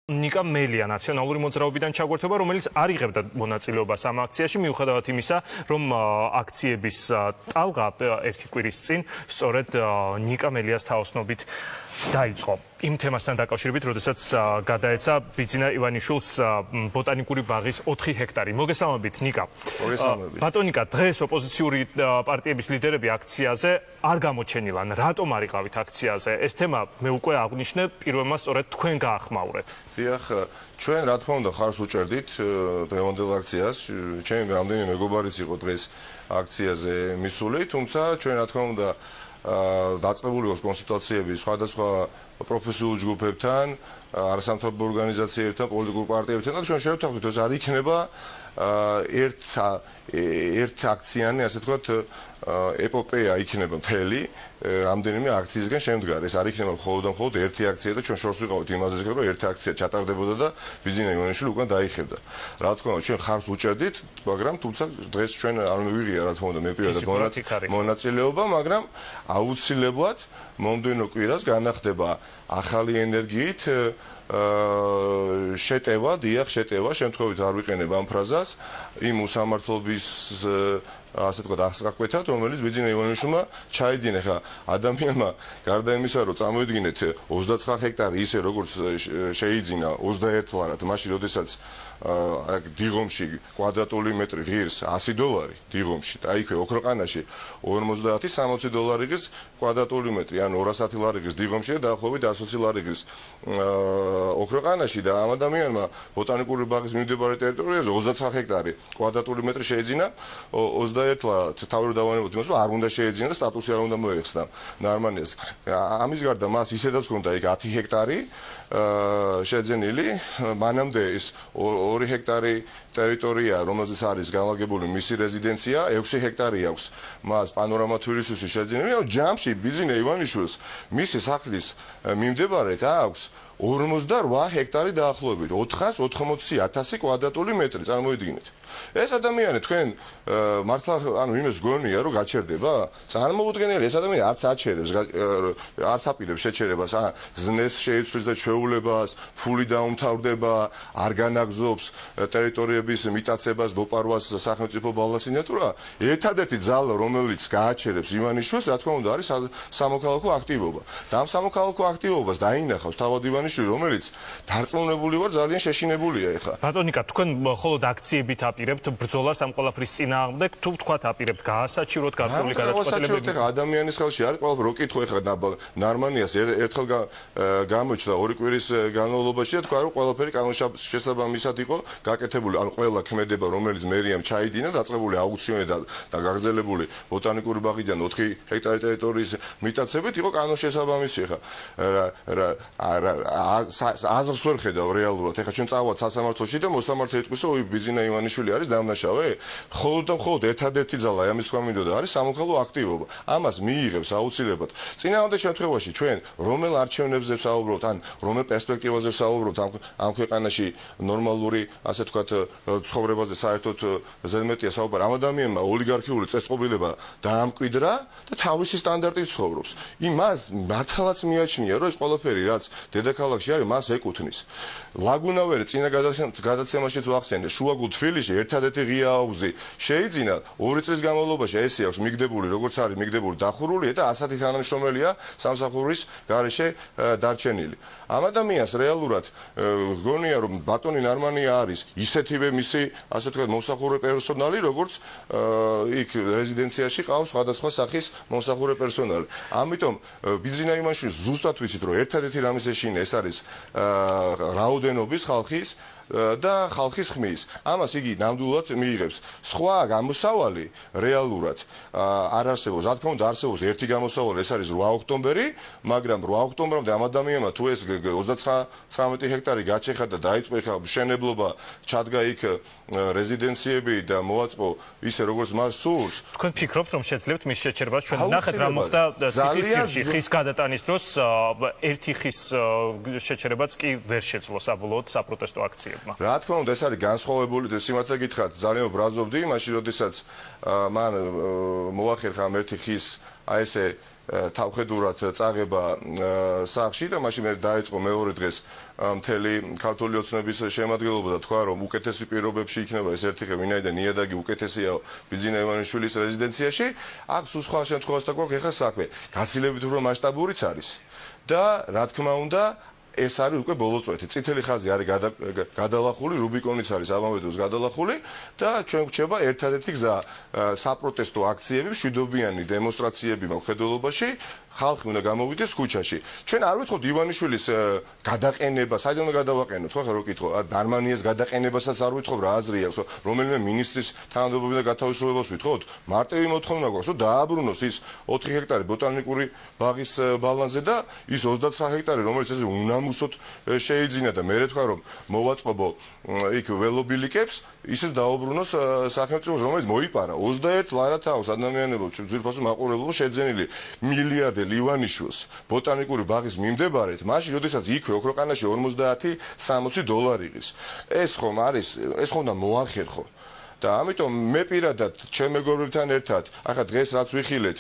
ნიკა მელია ნაციონალური მოძრაობიდან ჩაგვერთვება, რომელიც არ იღებდა მონაწილეობას ამ აქციაში, მიუხედავად იმისა, რომ აქციების ტალღა ერთი კვირის წინ სწორედ ნიკა მელიას თაოსნობით დაიწყო. იმ თემასთან დაკავშირებით, როდესაც გადაეცა ბიძინა ივანიშვილს ბოტანიკური ბაღის 4 ჰექტარი. მოგესალმებით, ნიკა. მოგესალმებით. ბატონიკა, დღეს ოპოზიციური პარტიების ლიდერები აქციაზე არ გამოჩენილან. რატომ არ იყავით აქციაზე? ეს თემა მე უკვე აღნიშნე, პირველმა სწორედ თქვენ გაახმაურეთ. დიახ, ჩვენ რა თქმა უნდა ხარს უჭერდით დღევანდელ აქციას. ჩემი რამდენიმე მეგობარიც იყო დღეს აქციაზე მისული, თუმცა ჩვენ რა თქმა უნდა დაწყებული ვართ კონსულტაციები სხვადასხვა პროფესიულ ჯგუფებთან, არასამთავრობო ორგანიზაციებთან, პოლიტიკურ პარტიებთან და ჩვენ შევთანხმდით, რომ არ იქნება ერთ აქციანი, ასე ვთქვათ, ეპოპეა იქნება მთელი რამდენიმე აქციისგან შემდგარი. ეს არ იქნება მხოლოდ ერთი აქცია და ჩვენ შორს ვიყავით იმაზე, რომ ერთი აქცია ჩატარდებოდა და ბიძინა ივანიშვილი უკან დაიხებდა. რა თქმა უნდა, ჩვენ ხარს უჭერდით, მაგრამ თუმცა დღეს ჩვენ არ მივიღია, რა თქმა უნდა, მე პირადად მონაწილეობა, მაგრამ აუცილებლად მომდევნო კვირას განახდება ახალი ენერგიით შეტევა, დიახ, შეტევა, შემთხვევით არ ვიყენებ ამ ფრაზას, იმ უსამართლობის ასე ვთქვათ, აღსაკვეთად, რომელიც ბიძინა ივანიშვილმა ჩაიდინა. ხა ადამიანმა გარდა იმისა, რომ წამოიდგინეთ 29 ჰექტარი ისე როგორც შეიძინა 21 ლარად, მაშინ როდესაც დიღომში კვადრატული მეტრი ღირს $100 დიღომში და იქვე ოქროყანაში 50-60 დოლარი ღირს კვადრატული მეტრი, ან 200 ლარი ღირს დიღომში და დაახლოებით 120 ლარი ღირს ოქროყანაში და ამ ადამიანმა ბოტანიკური ბაღის მიმდებარე ტერიტორიაზე 29 ჰექტარი კვადრატული მეტრი შეიძინა 21 ლარად. თავი რომ დავანებოთ იმას, რომ არ უნდა შეეძინა და სტატუსი არ უნდა მოეხსნა ნარმანიას. ამის გარდა მას ისედაც ჰქონდა იქ 10 ჰექტარი შეძენილი, მანამდე ის 2 ჰექტარი ტერიტორია, რომელზეც არის განლაგებული მისი რეზიდენცია, 6 ჰექტარი აქვს მას პანორამა თბილისის შეძენილი. ჯამში ბიძინა ივანიშვილს მისი სახლის მიმდებარედ აქვს 48 ჰექტარი დაახლოებით 480,000 კვადრატული მეტრი. წარმოიდგინეთ. ეს ადამიანი თქვენ მართლა ანუ იმას გონია რომ გაჩერდება? წარმოუდგენელი, ეს ადამიანი არც აჩერებს, არც აპირებს შეჩერებას, ზნეს შეიცვლის და ჩვეულებას, ფული დაუმთავრდება, არ განაგზობს ტერიტორიების მიტაცებას, დოპარვას სახელმწიფო ბალანსინატურა. ერთადერთი ძალა, რომელიც გააჩერებს ივანიშვილს, რა თქმა უნდა, არის სამოქალაქო აქტივობა. და ამ სამოქალაქო აქტივობას დაინახავს თავად ივანიშვილი, რომელიც დარწმუნებული ვარ ძალიან შეშინებულია ეხლა. ბატონიკა, თქვენ მხოლოდ აქციებით აპირებთ ბრძოლას ამ ყველაფრის წინააღმდეგ, თუ ვთქვათ აპირებთ გაასაჩივროთ გართული გადაწყვეტილებები. ადამიანის ხელში არის ყველაფერი, რო კითხო ეხლა ნარმანიას ერთხელ გამოჩნდა 2 კვირის განმავლობაში და თქვა რომ ყველაფერი კანონშესაბამისად იყო გაკეთებული, ან ყველა ქმედება, რომელიც მერიამ ჩაიდინა, დაწყებული აუქციონი და გაგრძელებული ბოტანიკური ბაღიდან 4 ჰექტარი ტერიტორიის მიტაცებით იყო კანონშესაბამისი. ეხლა აზრს ვერ ხედავ რეალურად. ეხლა ჩვენ წავალთ სასამართლოში და მოსამართლე იტყვის, რომ ბიძინა ივანიშვილი არის დამნაშავე. მხოლოდ ერთადერთი ძალა, ამის თქვა მინდოდა, არის სამოქალაქო აქტივობა. ამას მიიღებს აუცილებლად. წინააღმდეგ შემთხვევაში ჩვენ რომელ არჩევნებზე ვსაუბრობთ, ან რომელ პერსპექტივაზე ვსაუბრობთ ამ ქვეყანაში ნორმალური, ასე ვთქვათ, ცხოვრებაზე საერთოდ ზედმეტია საუბარი. ამ ადამიანმა ოლიგარქიული წესწყობილება დაამკვიდრა და თავისი სტანდარტით ცხოვრობს. იმას მართლაც მიაჩნია, რომ ეს ყველაფერი, რაც დედაქალაქში არის, მას ეკუთვნის. ლაგუნავერი წინა გადაცემაშიც ვახსენე, შუაგულ თბილისში ერთადერთი ღია აუზი შეიძინა 2 წლის განმავლობაში. ესე აქვს მიგდებული, როგორც არის მიგდებული დახურულია და ასეთი თანამშრომელია სამსახურის გარეშე დარჩენილი. ამ ადამიანს რეალურად გონია, რომ ბატონი ნარმანია არის ისეთივე მისი, ასე ვთქვათ, მომსახურე პერსონალი, როგორც იქ რეზიდენციაში ყავს სხვადასხვა სახის მომსახურე პერსონალი. ამიტომ ბიძინა ივანიშვილს ზუსტად ვიცით, რომ ერთადერთი რამის ეშინია, ეს არის რაოდენობის ხალხის და ხალხის ხმის. ამას იგი ნამდვილად მიიღებს. სხვა გამოსავალი რეალურად არ არსებობს. რა თქმა უნდა, არსებობს ერთი გამოსავალი, ეს არის 8 ოქტომბერი, მაგრამ 8 ოქტომბრამდე ამ ადამიანმა თუ ეს 39 ჰექტარი გაჩეხა და დაიწყო ეხლა მშენებლობა, ჩადგა იქ რეზიდენციები და მოაწყო ისე როგორც მას სურს. თქვენ ფიქრობთ, რომ შეძლებთ მის შეჩერებას? ჩვენ ნახეთ რა მოხდა სიხისძირში ხის გადატანის დროს, ერთი ხის შეჩერებაც კი ვერ შეძლო საბოლოოდ საპროტესტო აქციებმა. რა თქმა უნდა, ეს არის განსხვავებული და სიმართლე გითხრათ, ძალიან ვბრაზობდი, მაშინ როდესაც მან მოახერხა ერთი ხის, აი ესე თავხედურად წაღება სახლში და მაშინ მე დაიწყო მეორე დღეს მთელი ქართული ოცნების შემადგენლობა და თქვა რომ უკეთესი პირობებში იქნება ეს ერთი ხე ვინაიდან ნიადაგი უკეთესია ბიძინა ივანიშვილის რეზიდენციაში აქ სულ სხვა შემთხვევასთან გვაქვს ეხლა საქმე გაცილებით უფრო მასშტაბურიც არის და რა თქმა უნდა ეს არის უკვე ბოლო წვეთი. წითელი ხაზი არის გადალახული, რუბიკონიც არის ამავე დროს გადალახული და ჩვენ გვჩება ერთადერთი გზა საპროტესტო აქციები, მშვიდობიანი დემონსტრაციები მხედველობაში, ხალხი უნდა გამოვიდეს ქუჩაში. ჩვენ არ ვეთხოვთ ივანიშვილის გადაყენება, საერთოდ უნდა გადავაყენოთ, ხო რა ვკითხო, დარმანიას გადაყენებასაც არ ვეთხოვ რა აზრი აქვს, რომელიმე მინისტრის თანამდებობიდან გათავისუფლებას ვითხოვთ. მარტივი მოთხოვნა გვაქვს, რომ დააბრუნოს ის 4 ჰექტარი ბოტანიკური ბაღის ბალანზე და ის 29 ჰექტარი, რომელიც ესე უნამუსოდ შეიძინა და მე თქვა რომ მოვაწყობო იქ ველობილიკებს, ისიც დააბრუნოს სახელმწიფოს, რომელიც მოიპარა 21 ლარათაოს ადამიანებო ძვირფასო მაყურებლობა შეძენილი მილიარდ ივანიშვილს ბოტანიკური ბაღის მიმდებარედ, მაშინ როდესაც იქვე ოქროყანაში 50-60 დოლარი ღირს. ეს ხომ უნდა მოახერხო. და ამიტომ მე პირადად ჩემ მეგობრებთან ერთად, ახლა დღეს რაც ვიხილეთ,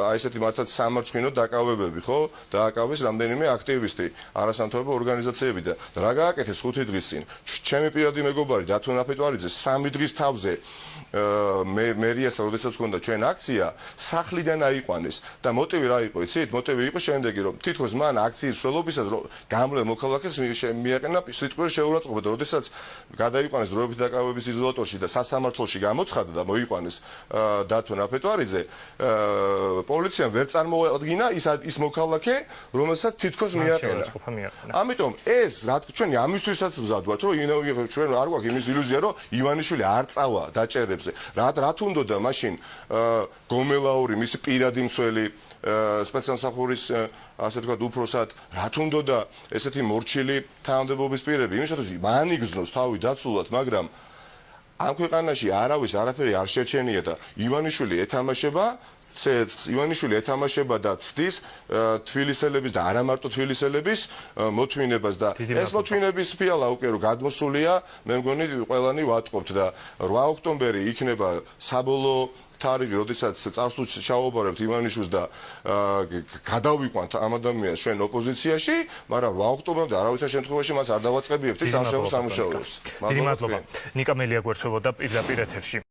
აი ესეთი მართლაც სამარცხვინო დაკავებები, ხო? დააკავეს რამდენიმე აქტივისტი, არასამთავრობო ორგანიზაციები და რა გააკეთეს 5 დღის წინ. ჩემი პირადი მეგობარი დათო ნაფეტვარიძე 3 დღის თავზე მერიასთან როდესაც ჰქონდა ჩვენ აქცია, სახლიდან აიყვანეს და მოტივი რა იყო, იცით? მოტივი იყო შემდეგი, რომ თითქოს მან აქციის მსვლელობისას გამრელ მოქალაქეს მიაყენა სიტყვიერ შეურაცხყოფა და როდესაც გადაიყვანეს დროებით დაკავების იზოლატორში და სასამართლოში გამოცხადა და მოიყვანეს დათო ნაფეტვარიძე, პოლიციამ ვერ წარმოადგინა ის მოქალაქე, რომელსაც თითქოს მიაყენა. ამიტომ ეს რა ჩვენ ამისთვისაც მზად ვართ, რომ ჩვენ არ გვაქვს იმის ილუზია, რომ ივანიშვილი არ წავა დაჭერებზე. რა თუნდოდა მაშინ გომელაური მისი პირადი მსველი სპეცსამსახურის ასე თქვა უფროსად რა თუნდოდა ესეთი მორჩილი თანამდებობის პირები იმისათვის მან იგზნოს თავი დაცულად მაგრამ ამ ქვეყანაში არაფერი არ შეჩენია და ივანიშვილი ეთამაშება და ცდის თბილისელების და არა მარტო თბილისელების მოთმინებას და ეს მოთმინების ფიალა უკვე რომ გადმოსულია მე მგონი ყველანი ვატყობთ და 8 ოქტომბერი იქნება საბოლოო თარიღი, როდესაც წარსულს ჩავაბარებთ ივანიშვილს და გადავიყვანთ ამ ადამიანს ჩვენ ოპოზიციაში, მაგრამ 8 ოქტომბერამდე არავითარ შემთხვევაში მას არ დავაწყებიებთ ის სამუშაოს. დიდი მადლობა. ნიკა მელია გვერდთვებოდა პირდაპირ ეთერში.